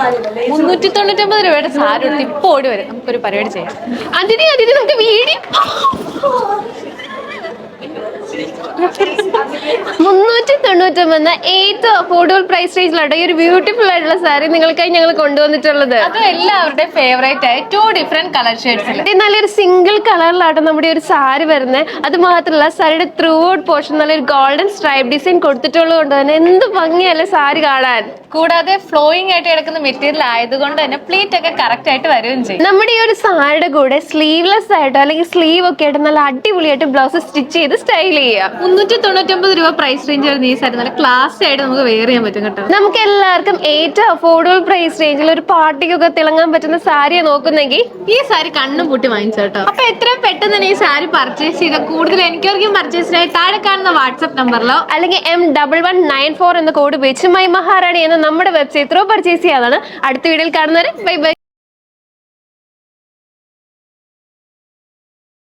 399 രൂപയുടെ സാരി എടുത്ത് ഇപ്പൊ ഓടി വരും. നമുക്കൊരു പരിപാടി ചെയ്യാം. അതിന് നമുക്ക് വീഡിയോ 399 ഏറ്റവും അഫോർഡബിൾ പ്രൈസ് റേഞ്ചിലാണ് ഈ ഒരു ബ്യൂട്ടിഫുൾ ആയിട്ടുള്ള സാരി നിങ്ങൾക്കായി ഞങ്ങൾ കൊണ്ടുവന്നിട്ടുള്ളത്. അത് എല്ലാവരുടെയും ഫേവറേറ്റ് ആയ 2 ഡിഫറെന്റ് കളർ ഷെയ്ഡ്സിൽ നല്ലൊരു സിംഗിൾ കളറിലാണ് നമ്മുടെ ഒരു സാരി വരുന്നത്. അത് മാത്രമല്ല സാരിയുടെ ത്രൂ ഔട്ട് പോർഷൻ നല്ലൊരു ഗോൾഡൻ സ്ട്രൈപ്പ് ഡിസൈൻ കൊടുത്തിട്ടുള്ളത് കൊണ്ട് തന്നെ എന്ത് ഭംഗിയല്ലേ സാരി കാണാൻ. കൂടാതെ ഫ്ലോയിങ് ആയിട്ട് കിടക്കുന്ന മെറ്റീരിയൽ ആയതുകൊണ്ട് തന്നെ പ്ലീറ്റ് ഒക്കെ കറക്റ്റ് ആയിട്ട് വരികയും ചെയ്യും. നമ്മുടെ ഈ ഒരു സാരിയുടെ കൂടെ സ്ലീവ്ലെസ് ആയിട്ടോ അല്ലെങ്കിൽ സ്ലീവ് ഒക്കെ ആയിട്ട് നല്ല അടിപൊളിയായിട്ട് ബ്ലൗസ് സ്റ്റിച്ച് ചെയ്ത് സ്റ്റൈൽ ചെയ്യാം. 399 രൂപ പ്രൈസ് റേഞ്ച് വരുന്ന ഈ സാരി നല്ല ക്ലാസ് ആയിട്ട് നമുക്ക് വെയർ ചെയ്യാൻ പറ്റും കേട്ടോ. നമുക്ക് എല്ലാവർക്കും ഏറ്റവും അഫോർഡബിൾ പ്രൈസ് റേഞ്ചിൽ ഒരു പാർട്ടിക്കൊക്കെ തിളങ്ങാൻ പറ്റുന്ന സാരിയെ നോക്കുന്നെങ്കിൽ ഈ സാരി കണ്ണും പൂട്ടി വാങ്ങിച്ചു കേട്ടോ. അപ്പൊ എത്രയും പെട്ടെന്ന് തന്നെ ഈ സാരി പർച്ചേസ് ചെയ്ത കൂടുതൽ എനിക്കാർക്കും പർച്ചേസിനായി താഴെ കാണുന്ന വാട്സ്ആപ്പ് നമ്പറിലോ അല്ലെങ്കിൽ M1194 എന്ന കോഡ് ഉപയോഗിച്ച് മൈ മഹാറാണി എന്ന നമ്മുടെ വെബ്സൈറ്റ് ത്രൂ പർച്ചേസ് ചെയ്യാതാണ്. അടുത്ത വീഡിയോയിൽ കാണുന്നവരെ ബൈ ബൈ.